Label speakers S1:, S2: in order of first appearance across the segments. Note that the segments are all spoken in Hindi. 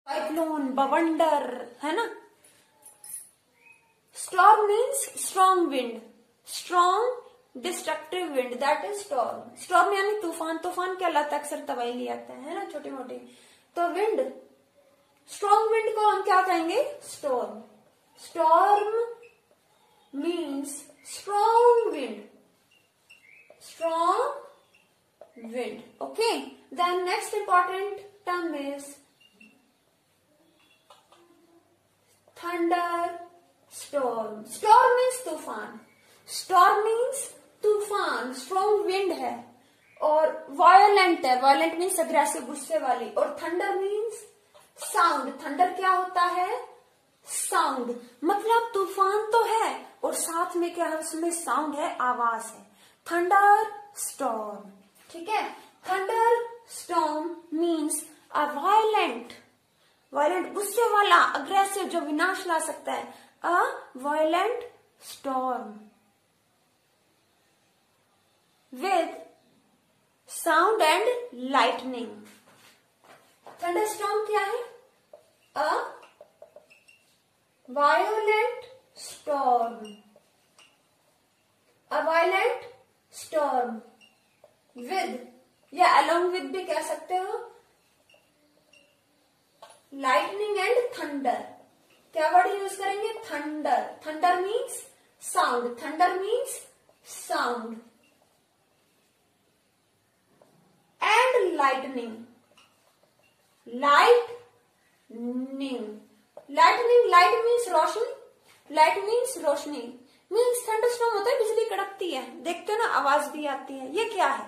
S1: साइक्लोन, बवंडर, है ना। Storm means strong wind, strong destructive wind, that is storm. Storm यानी तूफान। तूफान क्या लाता है, अक्सर तबाही आता है ना, छोटे मोटे। तो विंड, स्ट्रॉन्ग विंड को हम क्या कहेंगे, storm. Storm means strong wind, strong wind. Okay, then next important term is thunder storm. Storm means तूफान, स्टॉर्म मीन्स तूफान, स्ट्रॉन्ग विंड है और वायलेंट है। वायलेंट मीन्स अग्रेसिव, गुस्से वाली। और थंडर मीन्स साउंड। थंडर क्या होता है, साउंड। मतलब तूफान तो है और साथ में क्या है, उसमें साउंड है, आवाज है। थंडर स्टॉर्म, ठीक है। थंडर स्टॉर्म मीन्स अ वायलेंट, वायलेंट गुस्से वाला, अग्रेसिव, जो विनाश ला सकता है, अ violent storm with sound and lightning. Thunder storm क्या है, अ violent storm, a violent storm with, या अलोंग विद भी कह सकते हो, लाइटनिंग एंड थंडर। क्या वर्ड यूज करेंगे, thunder. Thunder means sound, thunder means sound and lightning, lightning, lightning, light means Roshni, light means Roshni. Means thunderstorm होता है बिजली कड़कती है, देखते हो ना, आवाज भी आती है। ये क्या है,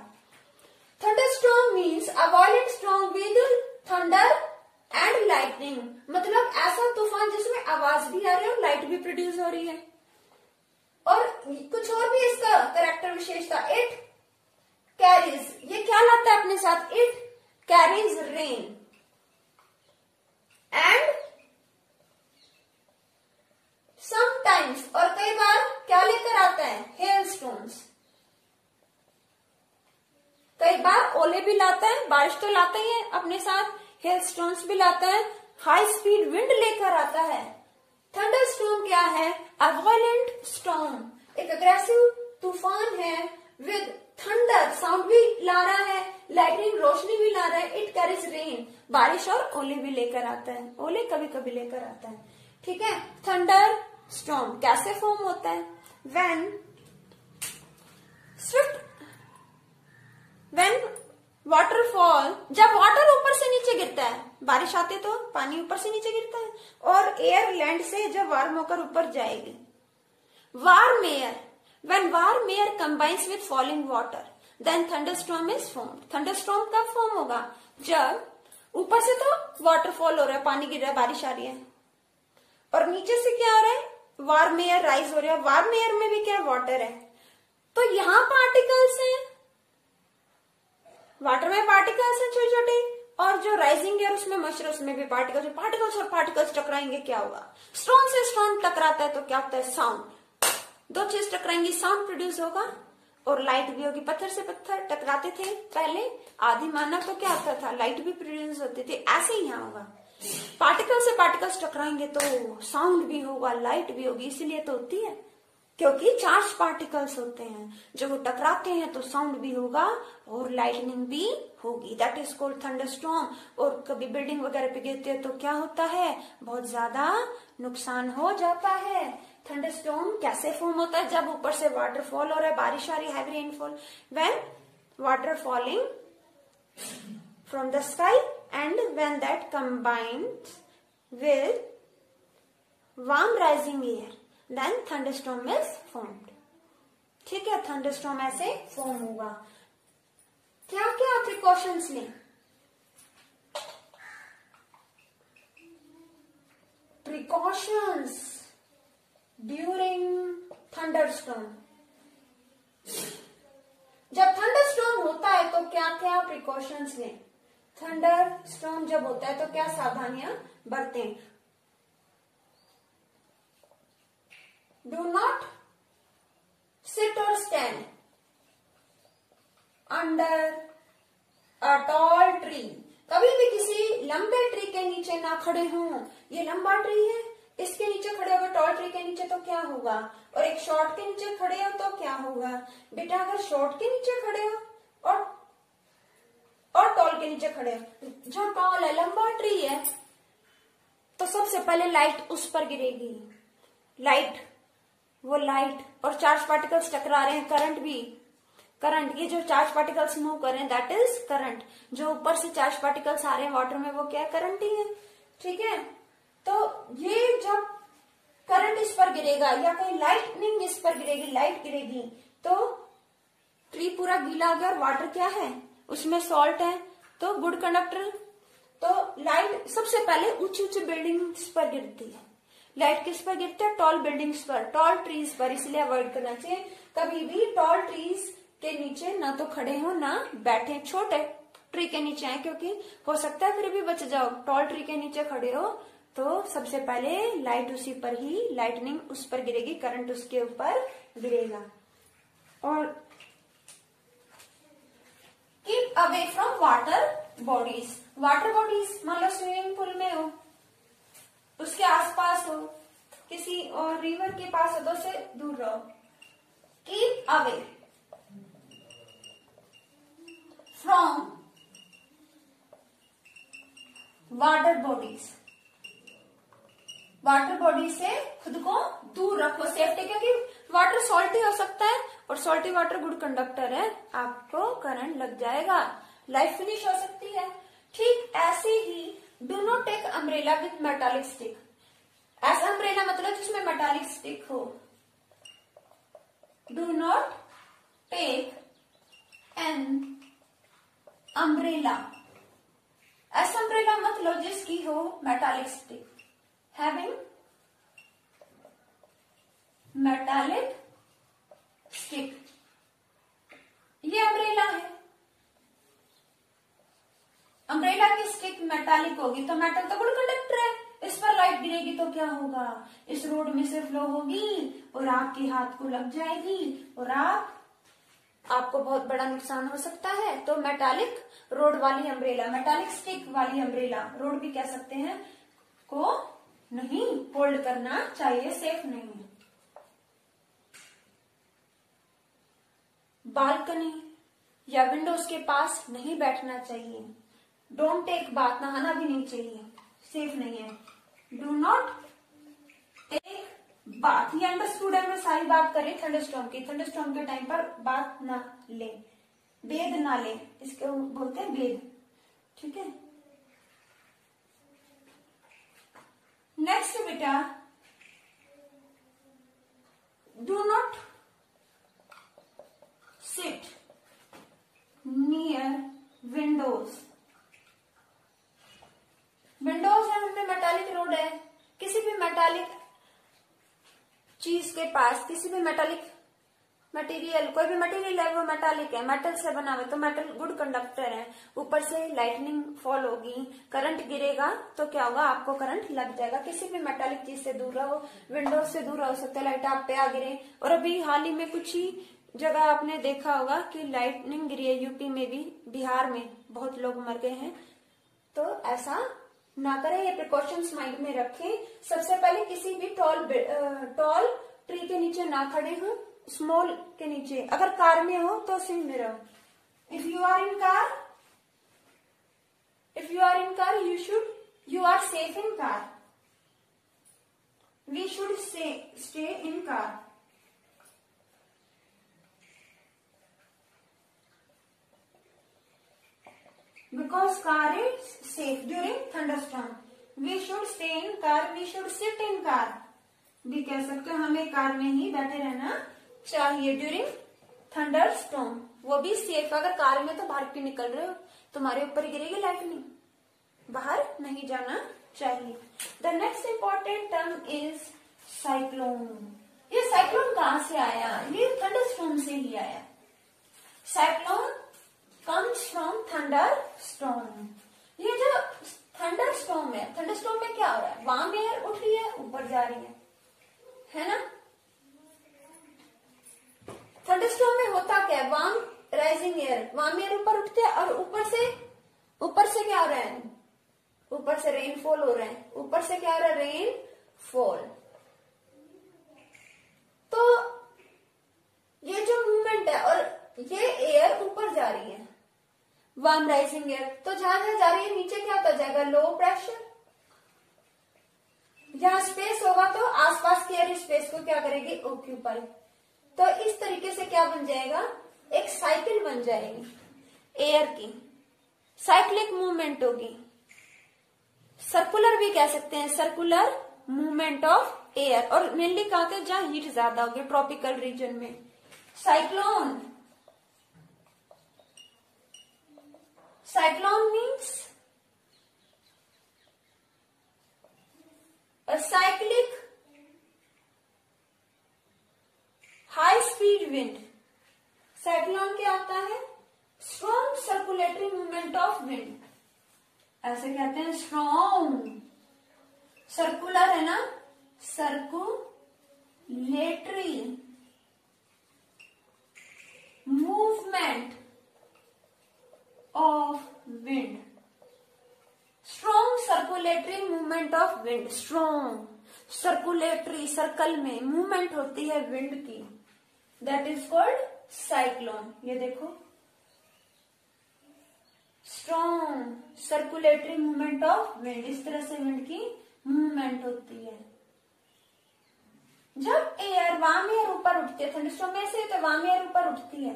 S1: thunderstorm means a violent storm with thunder and lightning. मतलब ऐसा तूफान जिसमें आवाज भी आ रही है और लाइट भी प्रोड्यूस हो रही है। और कुछ और भी इसका कैरेक्टर विशेषता, इट कैरीज, ये क्या लाता है अपने साथ, it carries rain and sometimes, और कई बार क्या लेकर आता है, हेल स्टोन्स। कई बार ओले भी लाता है, बारिश तो लाता ही है अपने साथ, हेल स्टोन्स भी लाता है, हाई स्पीड विंड लेकर आता है। थंडर स्टॉर्म क्या है, अ वायलेंट स्टॉर्म, एक अग्रेसिव तूफान है, विद थंडर, साउंड भी ला रहा है, लाइटनिंग, रोशनी भी ला रहा है, इट कैरीज रेन, बारिश और ओले भी लेकर आता है, ओले कभी कभी लेकर आता है, ठीक है। थंडर स्टॉर्म कैसे फॉर्म होता है, व्हेन स्विफ्ट, व्हेन वाटरफॉल, जब वाटर ऊपर से नीचे गिरता है, बारिश आती है तो पानी ऊपर से नीचे गिरता है, और एयर लैंड से जब वार्म होकर ऊपर जाएगी। Warm air, when warm air combines with falling water, then thunderstorm is formed. Thunderstorm कब फॉर्म होगा, जब ऊपर से तो वाटरफॉल हो रहा है, पानी गिर रहा है, बारिश आ रही है, और नीचे से क्या हो रहा है, वार्म एयर राइज हो रहा है, वार्म एयर में भी क्या वाटर है, तो यहां पार्टिकल्स हैं, वाटर में पार्टिकल्स हैं छोटे छोटे, और जो राइजिंग एयर उसमें मॉइस्चर, उसमें भी पार्टिकल्स, पार्टिकल्स और पार्टिकल्स टकराएंगे, क्या होगा, स्टोन से स्टोन टकराता है तो क्या होता है, साउंड। दो चीज टकराएंगी, साउंड प्रोड्यूस होगा और लाइट भी होगी। पत्थर से पत्थर टकराते थे पहले आदि मानव, तो क्या होता था, लाइट भी प्रोड्यूस होती थी, ऐसे ही यहाँ होगा, पार्टिकल से पार्टिकल्स टकराएंगे तो साउंड भी होगा, लाइट भी होगी। इसीलिए तो होती है, क्योंकि चार्ज पार्टिकल्स होते हैं, जब वो टकराते हैं तो साउंड भी होगा और लाइटनिंग भी होगी, दैट इज कॉल्ड थंडरस्टॉर्म। और कभी बिल्डिंग वगैरह पे गिरते हैं तो क्या होता है, बहुत ज्यादा नुकसान हो जाता है। थंडरस्टॉर्म कैसे फॉर्म होता है, जब ऊपर से वाटरफॉल हो रहा है, बारिश आ रही है, heavy rainfall, when water falling from the sky and when that combined with warm rising air, then thunderstorm is formed. ठीक है, थंडरस्टॉर्म ऐसे फॉर्म होगा। क्या क्या प्रिकॉशंस लें, प्रिकॉशंस ड्यूरिंग थंडरस्टॉर्म। जब थंडरस्टॉर्म होता है तो क्या क्या प्रिकॉशंस लें, थंडरस्टॉर्म जब होता है तो क्या सावधानियां बरतें। Do not sit or stand under a tall tree. कभी भी किसी लंबे ट्री के नीचे ना खड़े हों। ये लंबा ट्री है, इसके नीचे खड़े हो गए टॉल ट्री के नीचे तो क्या होगा, और एक शॉर्ट के नीचे खड़े हो तो क्या होगा। बेटा अगर शॉर्ट के नीचे खड़े हो और टॉल के नीचे खड़े हो, जो टॉल है लंबा ट्री है तो सबसे पहले लाइट उस पर गिरेगी। वो लाइट और चार्ज पार्टिकल्स टकरा रहे हैं, करंट भी, करंट, ये जो चार्ज पार्टिकल्स मूव कर रहे हैं दैट इज करंट। जो ऊपर से चार्ज पार्टिकल्स आ रहे हैं वाटर में वो क्या है, करंट ही है। ठीक है, तो ये जब करंट इस पर गिरेगा या कहीं लाइटनिंग इस पर गिरेगी, लाइट गिरेगी, तो ट्री पूरा गीला हो गया और वाटर क्या है उसमें सॉल्ट है, तो गुड कंडक्टर। तो लाइट सबसे पहले ऊंची ऊंची बिल्डिंग्स पर गिरती है। लाइट किस पर गिरती है, टॉल बिल्डिंग्स पर, टॉल ट्रीज पर, इसलिए अवॉइड करना चाहिए कभी भी टॉल ट्रीज के नीचे ना तो खड़े हो ना बैठे। छोटे ट्री के नीचे आए क्योंकि हो सकता है फिर भी बच जाओ। टॉल ट्री के नीचे खड़े हो तो सबसे पहले लाइट उसी पर ही, लाइटनिंग उस पर गिरेगी, करंट उसके ऊपर गिरेगा। और keep away from water bodies. Water bodies मान लो स्विमिंग पूल में हो, उसके आसपास हो, किसी और रिवर के पास हो तो उससे दूर रहो। Keep away from water bodies. Water body से खुद को दूर रखो, सेफ्टी, क्योंकि वाटर सॉल्टी हो सकता है और सॉल्टी वाटर गुड कंडक्टर है, आपको करंट लग जाएगा, लाइफ फिनिश हो सकती है। ठीक ऐसे ही do not take umbrella with metallic stick. ऐसा अम्ब्रेला मतलब जिसमें मेटालिक स्टिक हो। Do not take an umbrella, ऐसा अम्ब्रेला मत लो जिसकी हो metallic stick. Having metallic stick, ये अम्ब्रेला है, अम्ब्रेला की स्टिक मेटालिक होगी तो मेटल तो गुड कंडक्टर है, इस पर लाइट गिरेगी तो क्या होगा, इस रोड में से फ्लो होगी और आपके हाथ को लग जाएगी और आपको बहुत बड़ा नुकसान हो सकता है। तो मेटालिक रोड वाली अम्ब्रेला, मेटालिक स्टिक वाली अम्ब्रेला, रोड भी कह सकते हैं, को नहीं होल्ड करना चाहिए, सेफ नहीं है। बालकनी या विंडोज के पास नहीं बैठना चाहिए। डोंट टेक बाथ, नहाना भी नहीं चाहिए, सेफ नहीं है। डू नॉट टेक बाथ, ये अंडरस्टूड है, मैं सारी बात कर रही थंडरस्टॉर्म की। थंडरस्टॉर्म के टाइम पर बाथ ना ले, बेद ना ले, इसको बोलते हैं बेद। ठीक है, नेक्स्ट बेटा, do not sit near Windows. Windows है उनमें मेटालिक रोड है, किसी भी मेटालिक चीज के पास, किसी भी मेटालिक मटेरियल, कोई भी मटेरियल है वो मेटालिक है, मेटल से बना हुआ, तो मेटल गुड कंडक्टर है। ऊपर से लाइटनिंग फॉल होगी, करंट गिरेगा तो क्या होगा, आपको करंट लग जाएगा। किसी भी मेटालिक चीज से दूर रहो, विंडोज से दूर हो सकता है लाइट आप पे आ गिरे। और अभी हाल ही में कुछ ही जगह आपने देखा होगा कि लाइटनिंग गिरी है, यूपी में भी, बिहार में बहुत लोग मर गए हैं। तो ऐसा ना करें, ये प्रिकॉशंस माइंड में रखें। सबसे पहले किसी भी टॉल ट्री के नीचे ना खड़े हो, स्मॉल के नीचे, अगर कार में हो तो सीट में रहो। If you are in car you are safe in car. We should stay in car. Because car is safe during thunderstorm. We should stay in car. We should sit in car. भी कह सकते हो, हमें कार में ही बैठे रहना चाहिए ड्यूरिंग थंडरस्टॉर्म। वो भी सेफ, अगर कार में तो बाहर क्यों निकल रहे हो, तुम्हारे ऊपर गिरेगी लाइटनिंग, बाहर नहीं जाना चाहिए। The next important term is cyclone. ये साइक्लोन कहां से आया, ये थंडरस्टॉर्म से ही आया। Cyclone comes from thunderstorm. ये जो थंडरस्टॉर्म है, थंडरस्टॉर्म में क्या हो रहा है, वार्म एयर उठ रही है, ऊपर जा रही है ना। थंडरस्टॉर्म में होता क्या है, warm rising air, warm air ऊपर उठते हैं और ऊपर से ऊपर से क्या हो रहा है, ऊपर से रेनफॉल हो रहा है, ऊपर से क्या हो रहा है, रेनफॉल। तो ये जो मूवमेंट है और ये एयर ऊपर जा रही है, वार्म राइजिंग एयर, तो जहां जहां जा रही है नीचे क्या होता जाएगा, लो प्रेशर। जहां स्पेस होगा तो आसपास की एयर स्पेस को क्या करेगी, ऑक्यूपाई। तो इस तरीके से क्या बन जाएगा, एक साइकिल बन जाएगी एयर की, साइक्लिक मूवमेंट होगी। सर्कुलर भी कह सकते हैं, सर्कुलर मूवमेंट ऑफ एयर। और मेनली कहा था जहां हीट ज्यादा होगी, ट्रॉपिकल रीजन में। Cyclone, cyclone means a cyclic high speed wind। Cyclone क्या होता है, strong circulatory movement of wind, ऐसे कहते हैं स्ट्रॉन्ग। सर्कुलर है ना, circulatory movement of wind, strong circulatory movement of wind. Strong circulatory, circle में मूवमेंट होती है विंड की, दैट इज कॉल्ड साइक्लोन। ये देखो, strong circulatory movement of wind, इस तरह से विंड की मूवमेंट होती है। जब एयर, वार्म एयर ऊपर उठती है, थंडरस्टॉर्म में से तो वार्म एयर ऊपर उठती है,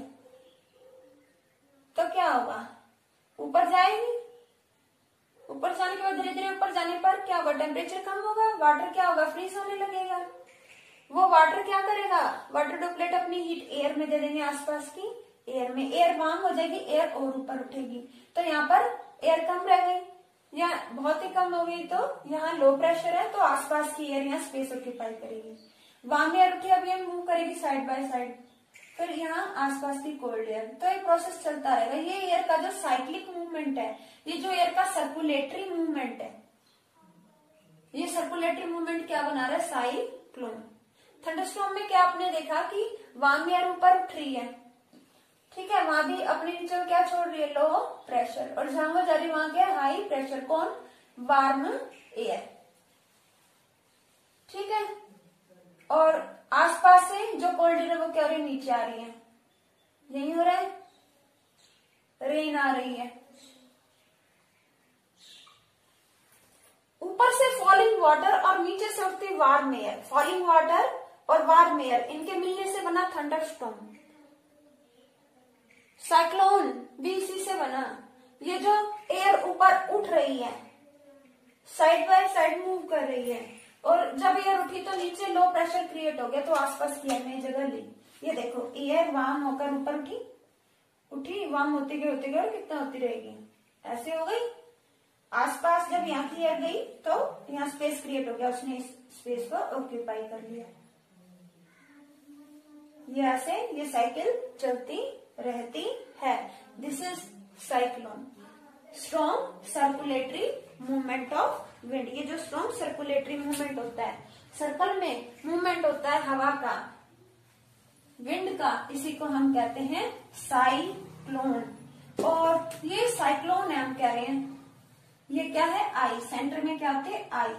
S1: तो क्या होगा, ऊपर जाएगी। ऊपर जाने के बाद धीरे धीरे ऊपर जाने पर क्या होगा, टेम्परेचर कम होगा, वाटर क्या होगा, फ्रीज होने लगेगा। वो वाटर क्या करेगा, वाटर ड्रॉपलेट अपनी हीट एयर में दे देंगे, आसपास की एयर में, एयर वार्म हो जाएगी, एयर और ऊपर उठेगी। तो यहाँ पर एयर कम रह गई या बहुत ही कम हो गई, तो यहाँ लो प्रेशर है, तो आसपास की एयर यहाँ स्पेस ऑक्यूपाई करेगी। वार्म एयर उठी, अब ये मूव करेगी साइड बाय साइड, फिर यहाँ आसपास की कोल्ड एयर। तो ये प्रोसेस चलता रहेगा। ये एयर का जो साइक्लिक मूवमेंट है, ये जो एयर का सर्कुलेटरी मूवमेंट है, ये सर्कुलेटरी मूवमेंट क्या बना रहा है, साइक्लोन। थंडरस्टॉर्म में क्या आपने देखा कि वार्म एयर ऊपर उठ रही है, ठीक है, वहां भी अपने नीचे क्या छोड़ रही है, लो प्रेशर, और जहां वो जा रही है वहां क्या, हाई प्रेशर। कौन, वार्म एयर, ठीक है। और आसपास से जो कोल्ड एयर है वो क्या हो रही है, नीचे आ रही है, यही हो रहा है, रेन आ रही है। ऊपर से फॉलिंग वाटर और नीचे से उठती वार्म एयर, फॉलिंग वाटर और वार्म एयर, इनके मिलने से बना थंडरस्टॉर्म। साइक्लोन भी इसी से बना। ये जो एयर ऊपर उठ रही है, साइड बाय साइड मूव कर रही है, और जब एयर उठी तो नीचे लो प्रेशर क्रिएट हो गया, तो आसपास की एयर में जगह ली। ये देखो, एयर वार्म होकर ऊपर उठी, उठी, वार्म होते गए और कितना होती रहेगी, ऐसे हो गई। आसपास जब यहाँ की एयर गई तो यहाँ स्पेस क्रिएट हो गया, उसने इस स्पेस को ऑक्यूपाई कर लिया। ये ऐसे ये साइकिल चलती रहती है। This is cyclone, strong circulatory movement of wind. ये जो स्ट्रॉन्ग सर्कुलेटरी मूवमेंट होता है, सर्कल में मूवमेंट होता है हवा का, विंड का, इसी को हम कहते हैं साइक्लोन। और ये साइक्लोन है, हम कह रहे हैं ये क्या है, आई, सेंटर में क्या होते हैं, आई,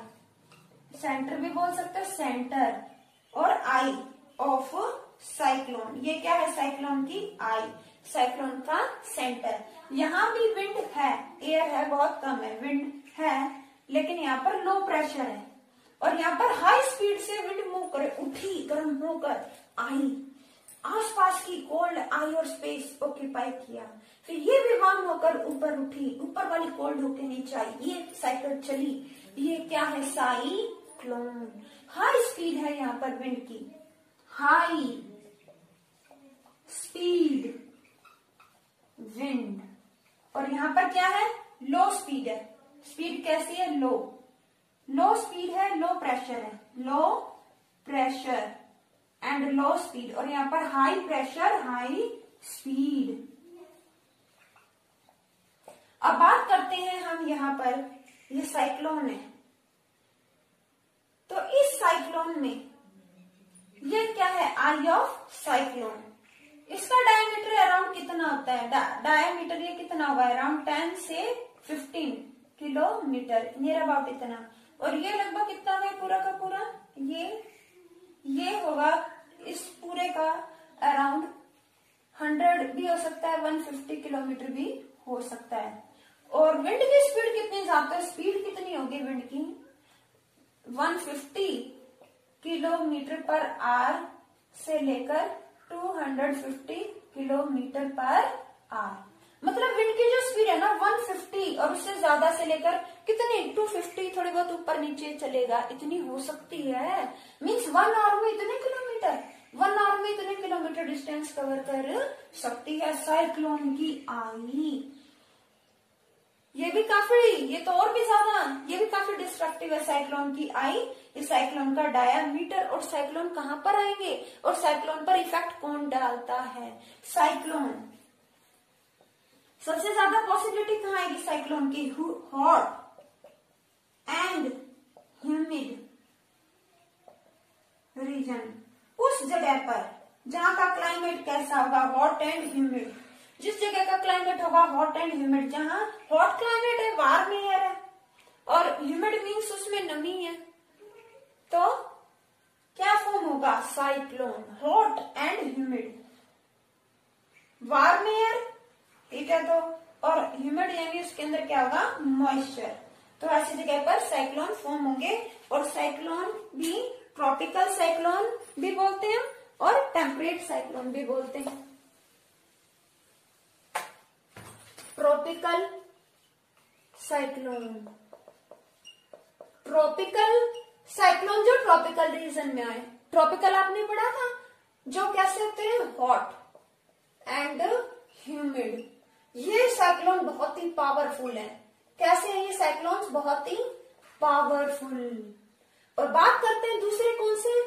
S1: सेंटर भी बोल सकते हैं, सेंटर और आई ऑफ साइक्लोन। ये क्या है, साइक्लोन की आई, साइक्लोन का सेंटर। यहाँ भी विंड है, एयर है, बहुत कम है, विंड है, लेकिन यहाँ पर लो प्रेशर है, और यहाँ पर हाई स्पीड से विंड मूव करे, उठी, गर्म होकर आई, आसपास की कोल्ड आई और स्पेस ऑक्यूपाई किया, फिर ये भी वार्म होकर ऊपर उठी, ऊपर वाली कोल्ड होकर नीचे आई, ये साइकिल चली। ये क्या है, साइक्लोन। हाई स्पीड है यहाँ पर विंड की, हाई स्पीड विंड, और यहाँ पर क्या है, लो स्पीड है। स्पीड कैसी है, लो, लो स्पीड है, लो प्रेशर है, low pressure and low speed, और यहाँ पर हाई प्रेशर हाई स्पीड। अब बात करते हैं हम यहाँ पर, ये साइक्लोन है, तो इस साइक्लोन में ये क्या है, आई ऑफ साइक्लोन। इसका डायमीटर अराउंड कितना होता है, डायमीटर ये कितना होगा, अराउंड 10 से 15 किलोमीटर, नियर अबाउट इतना। और ये लगभग कितना है पूरा का पूरा, ये होगा इस पूरे का अराउंड 100 भी हो सकता है, 150 किलोमीटर भी हो सकता है। और विंड की स्पीड कितनी ज्यादा, स्पीड कितनी होगी विंड की, 150 किलोमीटर पर आवर से लेकर 250 किलोमीटर पर आवर। मतलब विंड की जो स्पीड है ना 150 और उससे ज्यादा से लेकर कितनी 250, थोड़ी बहुत ऊपर नीचे चलेगा, इतनी हो सकती है। मीन्स 1 आवर में इतने किलोमीटर, 1 आवर में इतने किलोमीटर डिस्टेंस कवर कर सकती है साइक्लोन की आई। ये भी काफी, ये तो और भी ज्यादा, ये भी काफी डिस्ट्रक्टिव है साइक्लोन की आई। इस साइक्लोन का डायामीटर, और साइक्लोन कहां पर आएंगे और साइक्लोन पर इफेक्ट कौन डालता है। साइक्लोन सबसे ज्यादा पॉसिबिलिटी कहां आएगी साइक्लोन की, हॉट एंड ह्यूमिड रीजन, उस जगह पर जहां का क्लाइमेट कैसा होगा, हॉट एंड ह्यूमिड। जिस जगह का क्लाइमेट होगा हॉट एंड ह्यूमिड, जहां हॉट क्लाइमेट है, वार्म एयर है, और ह्यूमिड मीन्स उसमें नमी है, तो क्या फॉर्म होगा cyclone, hot and humid. Warm air, ठीक है, तो और ह्यूमिड यानी उसके अंदर क्या होगा मॉइस्चर, तो ऐसी जगह पर साइक्लोन फॉर्म होंगे। और साइक्लोन भी ट्रॉपिकल साइक्लोन भी बोलते हैं और टेम्परेट साइक्लोन भी बोलते हैं। ट्रॉपिकल साइक्लोन, ट्रॉपिकल साइक्लोन जो ट्रॉपिकल रीजन में आए। ट्रॉपिकल आपने पढ़ा था, जो कैसे होते हैं हॉट एंड ह्यूमिड। ये साइक्लोन बहुत ही पावरफुल है। कैसे है ये साइक्लोन्स, बहुत ही पावरफुल। और बात करते हैं दूसरे कौन से,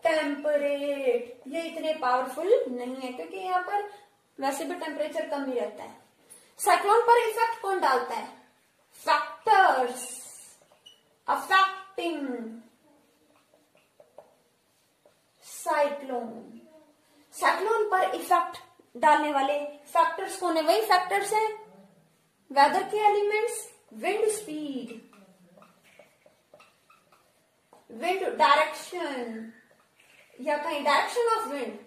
S1: टेम्परेट। ये इतने पावरफुल नहीं है क्योंकि यहाँ पर वैसे भी टेम्परेचर कम ही रहता है। साइक्लोन पर इफेक्ट कौन डालता है, फैक्टर्स अफेक्टिंग साइक्लोन। साइक्लोन पर इफेक्ट डालने वाले फैक्टर्स कौन है, वही फैक्टर्स है वेदर के elements, wind speed, wind direction, या कहीं direction of wind,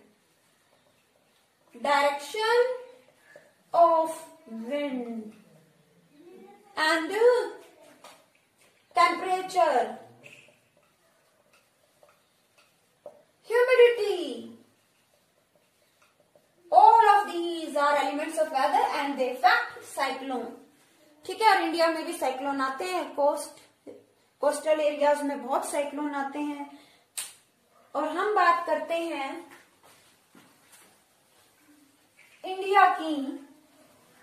S1: direction of wind and temperature, humidity. All of these are elements of weather and they affect cyclone. ठीक है, और इंडिया में भी साइक्लोन आते हैं, कोस्टल एरियाज में बहुत साइक्लोन आते हैं। और हम बात करते हैं इंडिया की।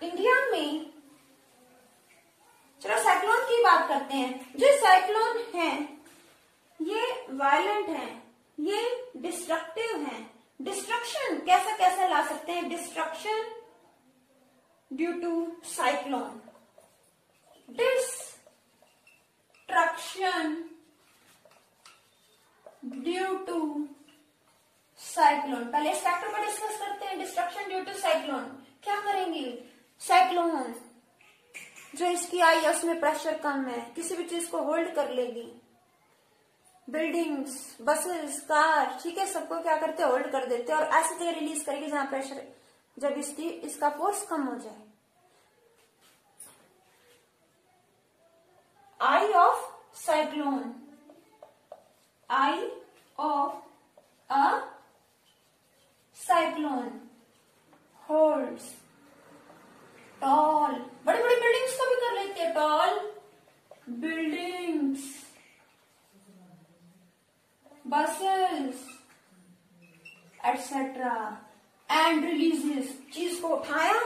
S1: इंडिया में चलो साइक्लोन की बात करते हैं। जो साइक्लोन हैं ये वायलेंट हैं, ये डिस्ट्रक्टिव हैं। डिस्ट्रक्शन कैसा कैसा ला सकते हैं, destruction due to cyclone, destruction due to cyclone. पहले इस फैक्टर पर डिस्कस करते हैं। डिस्ट्रक्शन ड्यू टू साइक्लोन क्या करेंगे, साइक्लोन जो इसकी आई है उसमें प्रेशर कम है, किसी भी चीज को होल्ड कर लेगी, बिल्डिंग्स, बसेस, कार, ठीक है, सबको क्या करते हैं होल्ड कर देते हैं, और ऐसी जगह रिलीज करेगी जहां प्रेशर, जब इसका फोर्स कम हो जाए। Eye of cyclone, eye of a cyclone holds tall, बड़ी बड़ी बिल्डिंग्स को भी कर लेती है, tall buildings, buses etcetera, and releases, चीज को उठाया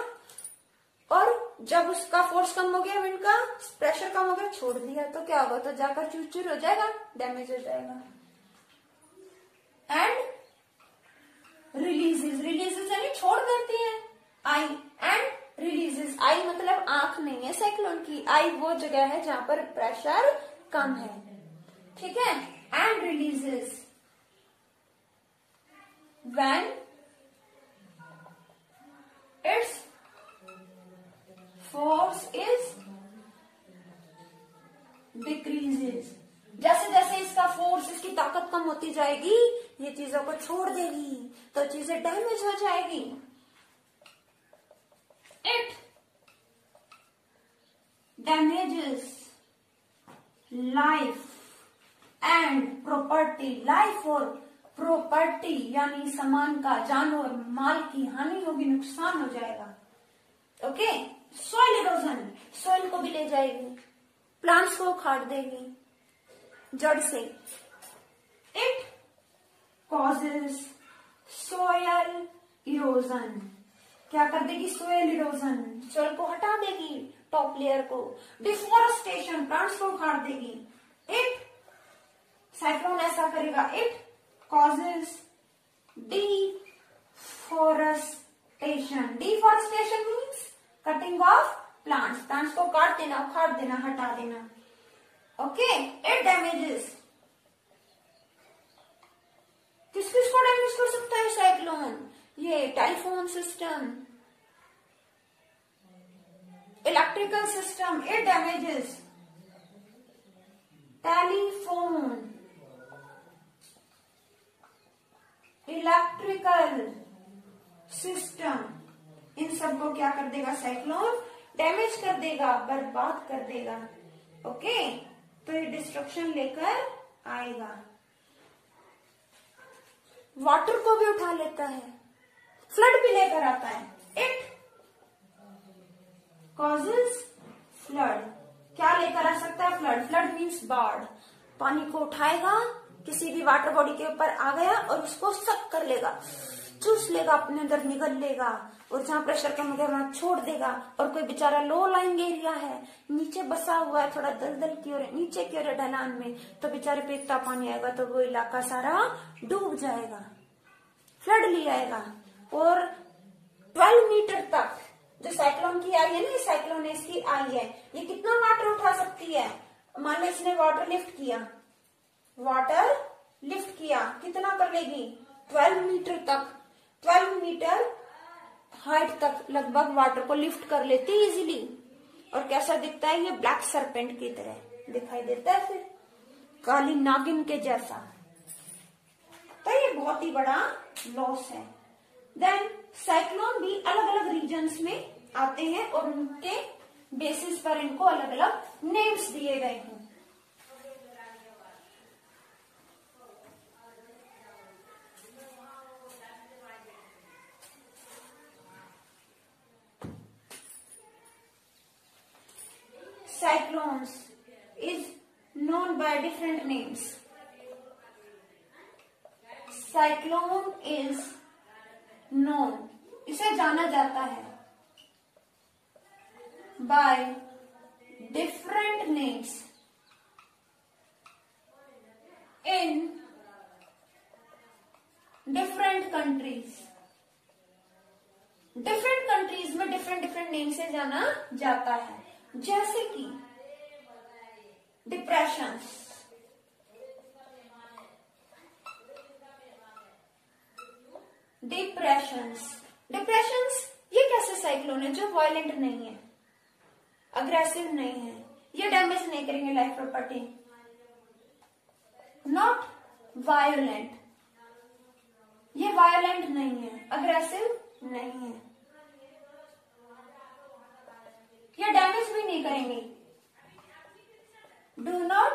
S1: और जब उसका फोर्स कम हो गया, विंड का प्रेशर कम हो गया, छोड़ दिया, तो क्या होगा, तो जाकर चूर चूर हो जाएगा, डैमेज हो जाएगा। एंड रिलीजेस, रिलीजेस यानी छोड़ देती है आई, एंड रिलीजेस, आई मतलब आंख नहीं है साइक्लोन की, आई वो जगह है जहां पर प्रेशर कम है, ठीक है। And releases when it's force is decreases. जैसे जैसे इसका फोर्स, इसकी ताकत कम होती जाएगी, ये चीजों को छोड़ देगी तो चीजें डैमेज हो जाएगी. It damages life and property. Life और प्रॉपर्टी यानी सामान का, जानवर, माल की हानि होगी, नुकसान हो जाएगा. ओके. सॉइल इरोजन, सॉइल को भी ले जाएगी, प्लांट्स को उखाड़ देगी जड़ से. It causes soil erosion. क्या कर देगी? सोयल इरोजन, सोयल को हटा देगी, टॉप लेयर को. डिफोरेस्टेशन, प्लांट्स को उखाड़ देगी. इट, साइक्लोन ऐसा करेगा. It causes deforestation. Deforestation means cutting of plants. Plants को काट देना, उखाड़ देना, हटा देना. ओके. It damages. किस किस को डैमेज कर सकता है साइक्लोन? ये telephone system, electrical system. It damages telephone, electrical system. इन सबको क्या कर देगा साइक्लोन? डैमेज कर देगा, बर्बाद कर देगा. ओके. तो ये डिस्ट्रक्शन लेकर आएगा. वाटर को भी उठा लेता है, फ्लड भी लेकर आता है. It causes flood. क्या लेकर आ सकता है? फ्लड. फ्लड मीन्स बाढ़. पानी को उठाएगा, किसी भी वाटर बॉडी के ऊपर आ गया और उसको सक कर लेगा, चूस लेगा, अपने अंदर निगल लेगा, और जहां प्रेशर कम हो गया वहां छोड़ देगा. और कोई बेचारा लो लाइंग एरिया है, नीचे बसा हुआ है, थोड़ा दलदल की ओर, नीचे की ओर ढलान में, तो बेचारे पे इतना पानी आएगा तो वो इलाका सारा डूब जाएगा, फ्लड ले आएगा. और 12 मीटर तक जो साइक्लोन की आई है ना, ये साइक्लोन है, इसकी आई है, ये कितना वाटर उठा सकती है? मान लो इसने वाटर लिफ्ट किया, वाटर लिफ्ट किया, कितना कर लेगी? 12 मीटर तक. 12 मीटर हाइट तक लगभग वाटर को लिफ्ट कर लेती है इजीली. और कैसा दिखता है? ये ब्लैक सरपेंट की तरह दिखाई देता है, फिर काली नागिन के जैसा. तो ये बहुत ही बड़ा लॉस है. देन साइक्लोन भी अलग अलग रीजन्स में आते हैं और उनके बेसिस पर इनको अलग अलग नेम्स दिए गए हैं. Cyclones is known by different names. Cyclone is known, इसे जाना जाता है by different names in different countries. Different countries में डिफरेंट डिफरेंट नेम से जाना जाता है. जैसे कि डिप्रेशंस, डिप्रेशंस ये कैसे साइक्लोन है? जो वायलेंट नहीं है, अग्रेसिव नहीं है, ये डैमेज नहीं करेंगे लाइफ प्रॉपर्टी. नॉट वायलेंट, ये वायलेंट नहीं है, अग्रेसिव नहीं है, ये डैमेज भी नहीं करेंगे. Do not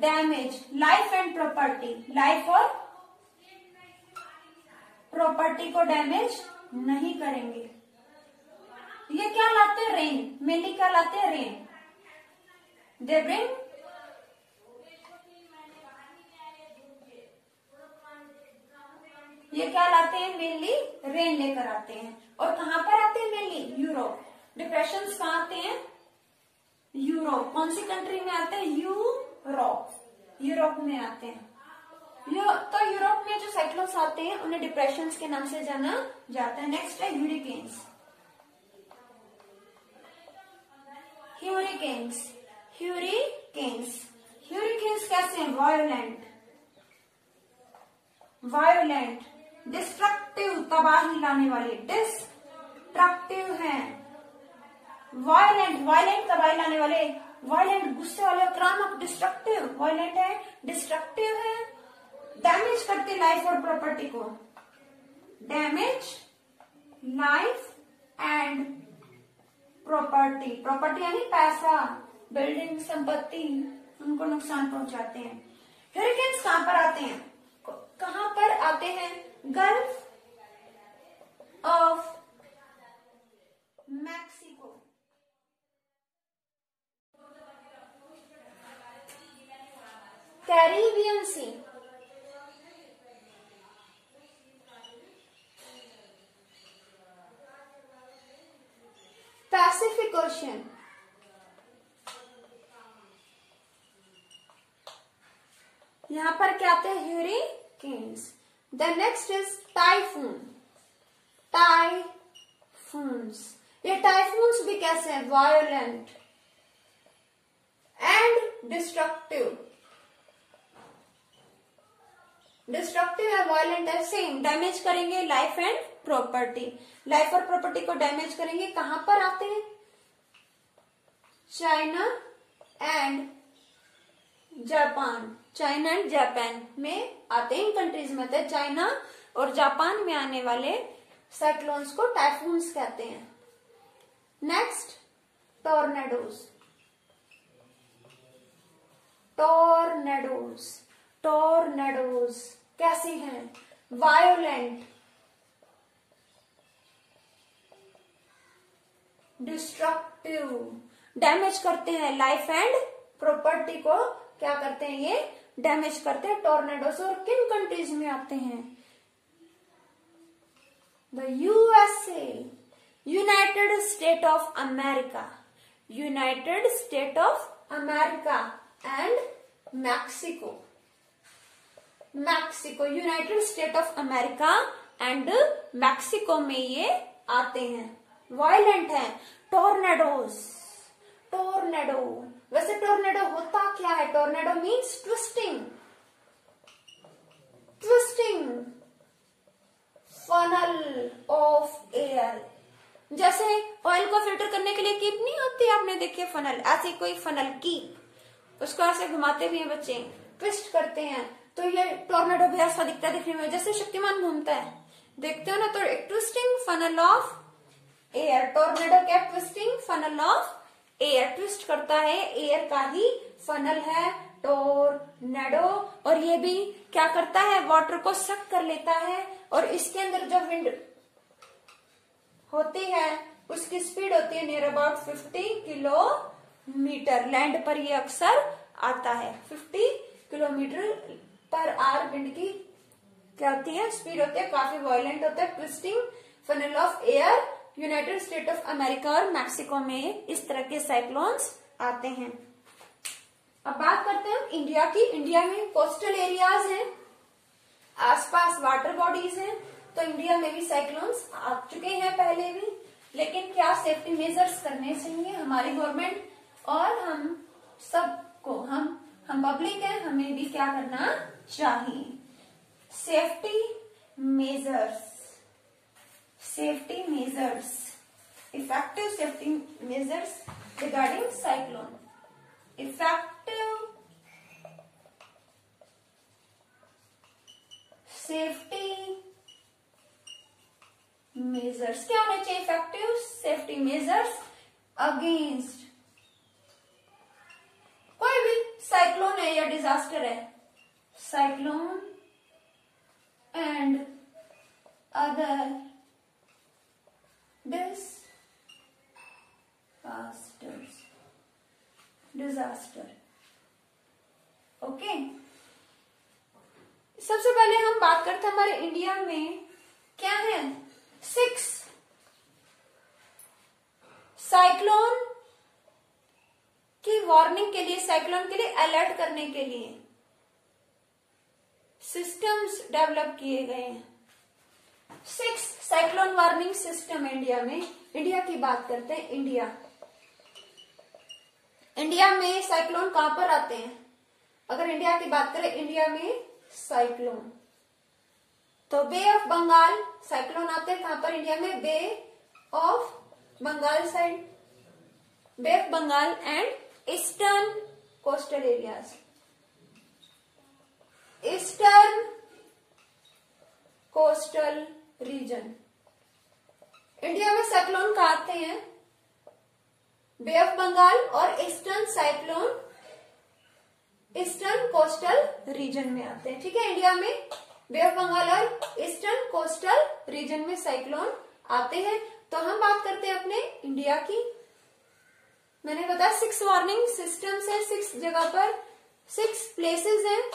S1: damage life and property. Life और प्रॉपर्टी को डैमेज नहीं करेंगे. ये क्या लाते हैं? रेन. मेनली क्या लाते हैं? रेन. दे ब्रिंग ये क्या लाते हैं? मेनली रेन लेकर आते हैं. और कहां पर आते हैं? Mainly Europe. डिप्रेशंस कहां आते हैं? यूरोप. कौन सी कंट्री में आते हैं? यूरोप. यूरोप में आते हैं. तो यूरोप में जो साइक्लोन्स आते हैं उन्हें डिप्रेशंस के नाम से जाना जाता है. नेक्स्ट है ह्यूरिकेन्स. ह्यूरिकेन्स कैसे हैं? वायोलेंट, डिस्ट्रक्टिव, तबाही लाने वाले. डिस्ट्रक्टिव हैं, वायलेंट, वायलेंट का वाई लाने वाले, वायलेंट गुस्से वाले, आक्रामक, डिस्ट्रक्टिव, वायलेंट है, डिस्ट्रक्टिव है, डैमेज करते लाइफ और प्रॉपर्टी को, damage life and property, property यानी पैसा, बिल्डिंग, संपत्ति, उनको नुकसान पहुंचाते हैं। हरिकेन्स कहां पर आते हैं, कहां पर आते हैं, Gulf of Mexico, Caribbean Sea, Pacific Ocean, यहां पर क्या आते हैं, hurricanes. The next is typhoon, typhoons, ये टाइफून्स भी कैसे हैं, वायोलेंट एंड डिस्ट्रक्टिव, डिस्ट्रक्टिव है, वायलेंट है, सेम, डैमेज करेंगे लाइफ एंड प्रॉपर्टी, लाइफ और प्रॉपर्टी को डैमेज करेंगे। कहां पर आते हैं, China and Japan, China and Japan में आते हैं, इन कंट्रीज में आते हैं। चाइना और जापान में आने वाले साइक्लोन्स को टाइफून्स कहते हैं। नेक्स्ट, टॉर्नेडोज, टॉर्नेडोज, टॉर्नेडोज कैसी हैं, वायोलेंट, डिस्ट्रक्टिव, डैमेज करते हैं लाइफ एंड प्रॉपर्टी को, क्या करते हैं, ये डैमेज करते हैं टॉर्नेडोज। और किन कंट्रीज में आते हैं, the USA, United state of America, United state of America and Mexico, Mexico, United state of America and Mexico में ये आते हैं, वायलेंट है, टॉर्नेडोज, टॉर्नेडो, वैसे टॉर्नेडो होता क्या है, tornado means twisting, twisting funnel of air, जैसे ऑयल को फिल्टर करने के लिए कीप नहीं होती, आपने देखी फनल, ऐसे कोई फनल कीप, उसको ऐसे घुमाते भी हैं बच्चे, ट्विस्ट करते हैं, तो ये टॉर्नेडो भी ऐसा दिखता है दिखने में, जैसे शक्तिमान घूमता है, देखते हो ना, तो एक twisting funnel of air, tornado क्या, twisting funnel of air, twist करता है, एयर का ही फनल है टॉर्नेडो। और ये भी क्या करता है, वाटर को सक कर लेता है, और इसके अंदर जो विंड होती है उसकी स्पीड होती है नियर अबाउट 50 किलोमीटर, लैंड पर ये अक्सर आता है, 50 किलोमीटर पर आवर विंड की क्या होती है, स्पीड होती है, काफी वायलेंट होता है, twisting funnel of air, United state of America और मैक्सिको में इस तरह के साइक्लोन्स आते हैं। अब बात करते हैं इंडिया की, इंडिया में कोस्टल एरियाज हैं, आसपास वाटर बॉडीज हैं, तो इंडिया में भी साइक्लोन्स आ चुके हैं पहले भी, लेकिन क्या सेफ्टी मेजर्स करने चाहिए हमारी गवर्नमेंट और हम सबको, हम पब्लिक है, हमें भी क्या करना चाहिए, safety measures, safety measures, effective safety measures regarding cyclone, effective safety measures, क्या होने चाहिए, इफेक्टिव सेफ्टी मेजर्स अगेंस्ट कोई भी साइक्लोन है या डिजास्टर है, cyclone and other disaster, okay. सबसे पहले हम बात करते हैं हमारे इंडिया में क्या है, 6 साइक्लोन की वार्निंग के लिए, साइक्लोन के लिए अलर्ट करने के लिए सिस्टम्स डेवलप किए गए हैं, 6 साइक्लोन वार्निंग सिस्टम इंडिया में। इंडिया की बात करते हैं, इंडिया में साइक्लोन कहां पर आते हैं, अगर इंडिया की बात करें, इंडिया में साइक्लोन तो बे ऑफ बंगाल साइक्लोन आते हैं कहां पर, इंडिया में bay of Bengal side, bay of Bengal and eastern coastal areas. Eastern coastal region. India में साइक्लोन कहाँ आते हैं? बे ऑफ बंगाल और eastern cyclone eastern coastal region में आते हैं। ठीक है, इंडिया में बे ऑफ बंगाल और ईस्टर्न कोस्टल रीजन में साइक्लोन आते हैं। तो हम बात करते हैं अपने इंडिया की। मैंने बताया 6 वार्निंग सिस्टम्स है, 6 जगह पर 6 प्लेसेस हैं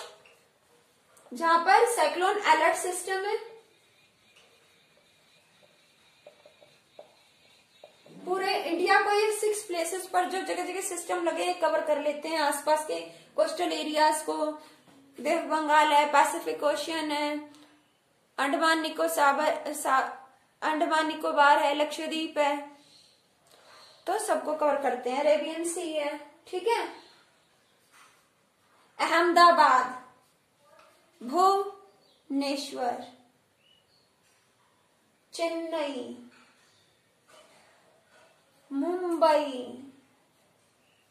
S1: जहां पर साइक्लोन अलर्ट सिस्टम है। पूरे इंडिया को ये 6 प्लेसेस पर जो जगह जगह सिस्टम लगे कवर कर लेते हैं। आसपास के कोस्टल एरियाज को, बे ऑफ बंगाल है, पैसिफिक ओशियन है, अंडमान निकोबार है, लक्षद्वीप है, तो सबको कवर करते हैं। अरेबियन सी है। ठीक है, अहमदाबाद, भुवनेश्वर, चेन्नई, मुंबई,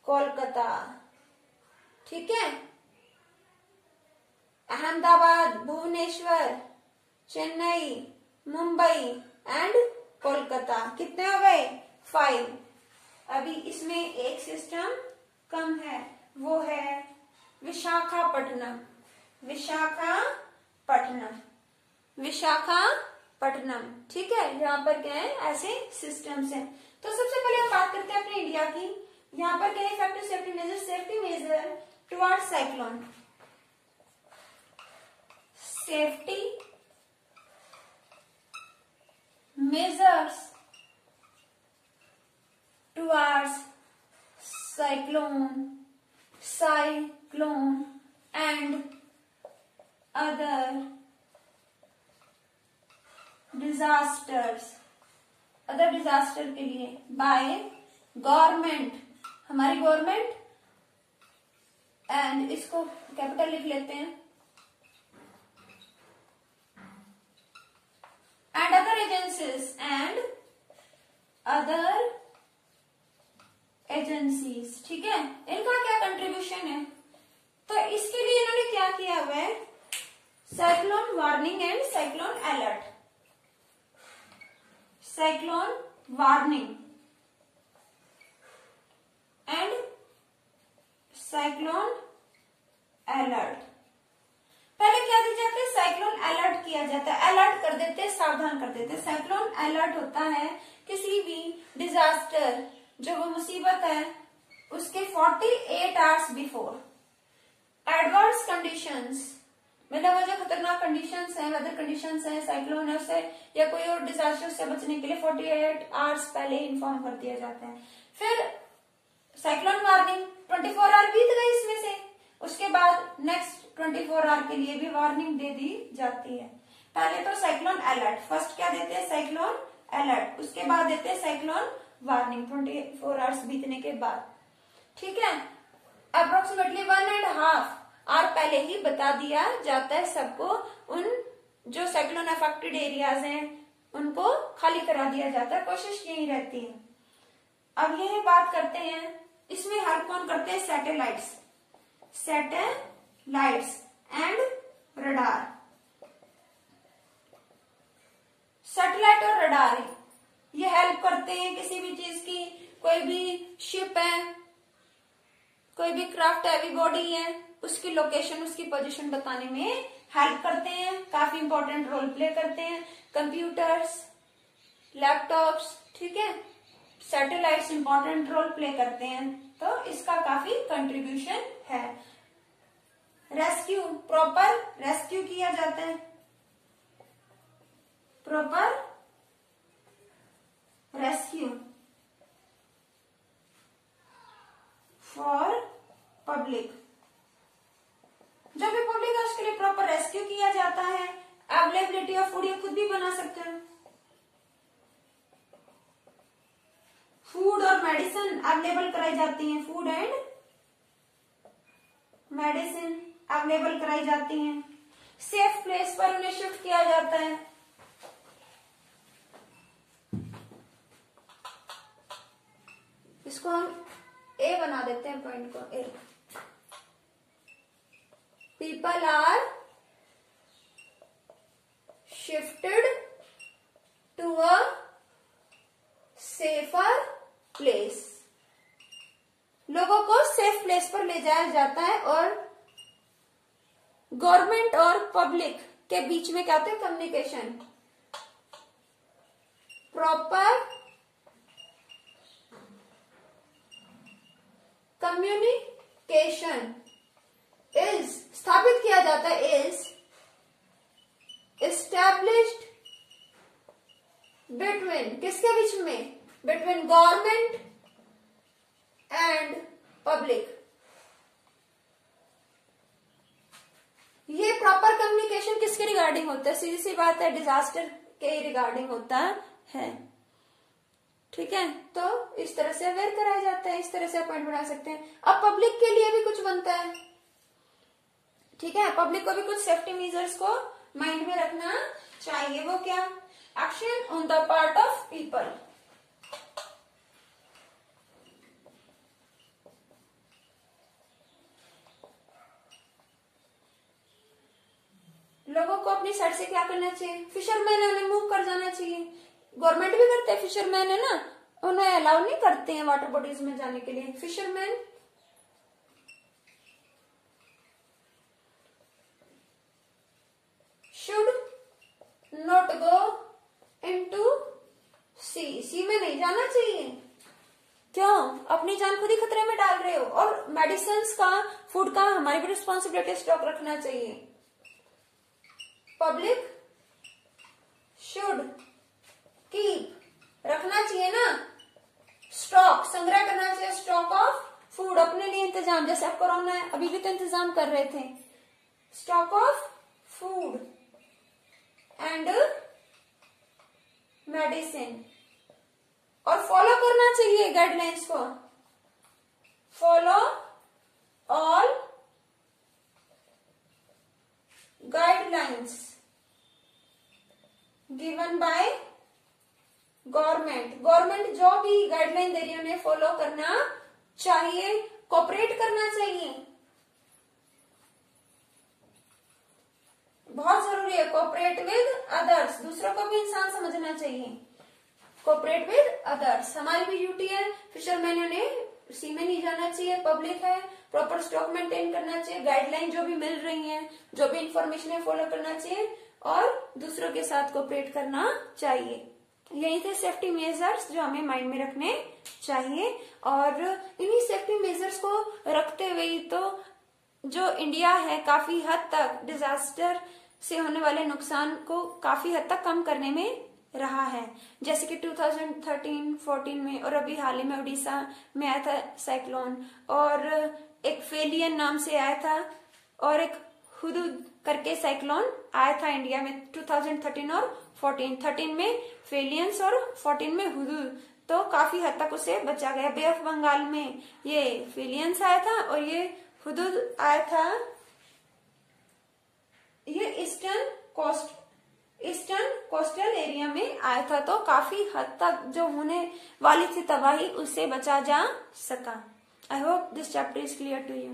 S1: कोलकाता। ठीक है, अहमदाबाद, भुवनेश्वर, चेन्नई, मुंबई एंड कोलकाता। कितने हो गए? 5। अभी इसमें एक सिस्टम कम है, वो है विशाखापट्टनम। विशाखापट्टनम। ठीक है, यहाँ पर क्या है, ऐसे सिस्टम्स हैं। तो सबसे पहले हम बात करते हैं अपने इंडिया की। यहाँ पर क्या है, effective safety major towards cyclone. Safety measures towards cyclone and other disaster के लिए by गवर्नमेंट, हमारी गवर्नमेंट, एंड इसको कैपिटल लिख लेते हैं, and other agencies। ठीक है, इनका क्या कंट्रीब्यूशन है? तो इसके लिए इन्होंने क्या किया हुआ है, cyclone warning and cyclone alert. Cyclone warning and cyclone alert. पहले क्या दिया जाता है, साइक्लोन अलर्ट किया जाता है, अलर्ट कर देते हैं, सावधान कर देते हैं। साइक्लोन अलर्ट होता है किसी भी डिजास्टर, जो वो मुसीबत है, उसके 48 आवर्स बिफोर एडवर्स कंडीशंस, मतलब वो जो खतरनाक कंडीशंस हैं, वेदर कंडीशंस हैं, साइक्लोन है उससे या कोई और डिजास्टर से बचने के लिए 48 आवर्स पहले इन्फॉर्म कर दिया जाता है। फिर साइक्लोन वार्निंग 24 आवर बीत गई इसमें से, उसके बाद नेक्स्ट 24 आवर के लिए भी वार्निंग दे दी जाती है। पहले तो साइक्लोन अलर्ट, फर्स्ट क्या देते हैं, साइक्लोन अलर्ट, उसके बाद देते हैं साइक्लोन वार्निंग 24 आवर्स बीतने के बाद। ठीक है, अप्रोक्सीमेटली 1.5 आवर पहले ही बता दिया जाता है सबको, उन जो साइक्लोन अफेक्टेड एरियाज हैं उनको खाली करा दिया जाता है, कोशिश यही रहती है। अब ये बात करते हैं, इसमें हेल्प कौन करते हैं, सैटेलाइट्स एंड रडार। सैटेलाइट और रडार ये हेल्प करते हैं किसी भी चीज की, कोई भी शिप है, कोई भी क्राफ्ट हैवी बॉडी है, उसकी लोकेशन, उसकी पोजीशन बताने में हेल्प करते हैं, काफी इंपॉर्टेंट रोल प्ले करते हैं। कंप्यूटर्स, लैपटॉप्स, ठीक है, सैटेलाइट्स इंपॉर्टेंट रोल प्ले करते हैं, तो इसका काफी कंट्रीब्यूशन है। रेस्क्यू, प्रॉपर रेस्क्यू किया जाता है, प्रॉपर रेस्क्यू फॉर पब्लिक, जो भी पब्लिक है उसके लिए प्रॉपर रेस्क्यू किया जाता है। अवेलेबिलिटी ऑफ फूड, ये खुद भी बना सकते हैं, फूड और मेडिसिन अवेलेबल कराई जाती हैं, फूड एंड मेडिसिन अवेलेबल कराई जाती हैं। सेफ प्लेस पर उन्हें शिफ्ट किया जाता है। इसको हम ए बना देते हैं पॉइंट को, A. People are shifted to a safer place. लोगों को सेफ प्लेस पर ले जाया जाता है। और गवर्नमेंट और पब्लिक के बीच में क्या होता है, कम्युनिकेशन। प्रॉपर कम्युनिकेशन इज स्थापित किया जाता है, इज एस्टैब्लिश्ड बिटवीन, किसके बीच में, बिटवीन गवर्नमेंट एंड पब्लिक। ये प्रॉपर कम्युनिकेशन किसके रिगार्डिंग होता है, सीधी सी बात है, डिजास्टर के रिगार्डिंग होता है। ठीक है, तो इस तरह से अवेयर कराया जाता है, इस तरह से पॉइंट बना सकते हैं। अब पब्लिक के लिए भी कुछ बनता है। ठीक है, पब्लिक को भी कुछ सेफ्टी मेजर्स को माइंड में रखना चाहिए। वो क्या, action on the part of people. लोगों को अपनी साइड से क्या करना चाहिए, फिशरमैन है उन्हें मूव कर जाना चाहिए। गवर्नमेंट भी करते हैं, फिशरमैन है ना, उन्हें अलाउ नहीं करते हैं वाटर बॉडीज में जाने के लिए। Fisherman should not go into sea में नहीं जाना चाहिए। क्यों, अपनी जान खुद ही खतरे में डाल रहे हो। और मेडिसिन का, फूड का हमारी भी रिस्पॉन्सिबिलिटी, स्टॉक रखना चाहिए। पब्लिक शुड कीप, रखना चाहिए ना, स्टॉक, संग्रह करना चाहिए, स्टॉक ऑफ फूड, अपने लिए इंतजाम। जैसे अब कोरोना है, अभी भी तो इंतजाम कर रहे थे। Stock of food and medicine. और फॉलो करना चाहिए गाइडलाइंस को। Follow all guidelines given by government. Government जो भी गाइडलाइन दे रही है उन्हें फॉलो करना चाहिए, कोऑपरेट करना चाहिए। बहुत जरूरी है, कोऑपरेट विद अदर्स, दूसरों को भी इंसान समझना चाहिए। कोऑपरेट विद अदर्स हमारी भी ड्यूटी है। फिशरमैन ने सी में नहीं जाना चाहिए, पब्लिक है, प्रॉपर स्टॉक मेंटेन करना चाहिए, गाइडलाइन जो भी मिल रही है, जो भी इंफॉर्मेशन है फॉलो करना चाहिए और दूसरों के साथ कोऑपरेट करना चाहिए। यही थे सेफ्टी मेजर्स जो हमें माइंड में रखने चाहिए। और इन्हीं सेफ्टी मेजर्स को रखते हुए तो जो इंडिया है काफी हद तक डिजास्टर से होने वाले नुकसान को काफी हद तक कम करने में रहा है। जैसे कि 2013-14 में और अभी हाल ही में उड़ीसा में आया था साइक्लोन, और एक फेलियन नाम से आया था, और एक हुदूद करके साइक्लोन आया था इंडिया में 2013 और 14। 13 में फेलियंस और 14 में हुदूद, तो काफी हद तक उसे बचा गया। बे ऑफ बंगाल में ये फेलियंस आया था और ये हुदूद आया था। ये ईस्टर्न कोस्टल एरिया में आया था, तो काफी हद तक जो होने वाली थी तबाही उससे बचा जा सका। I hope this chapter is clear to you.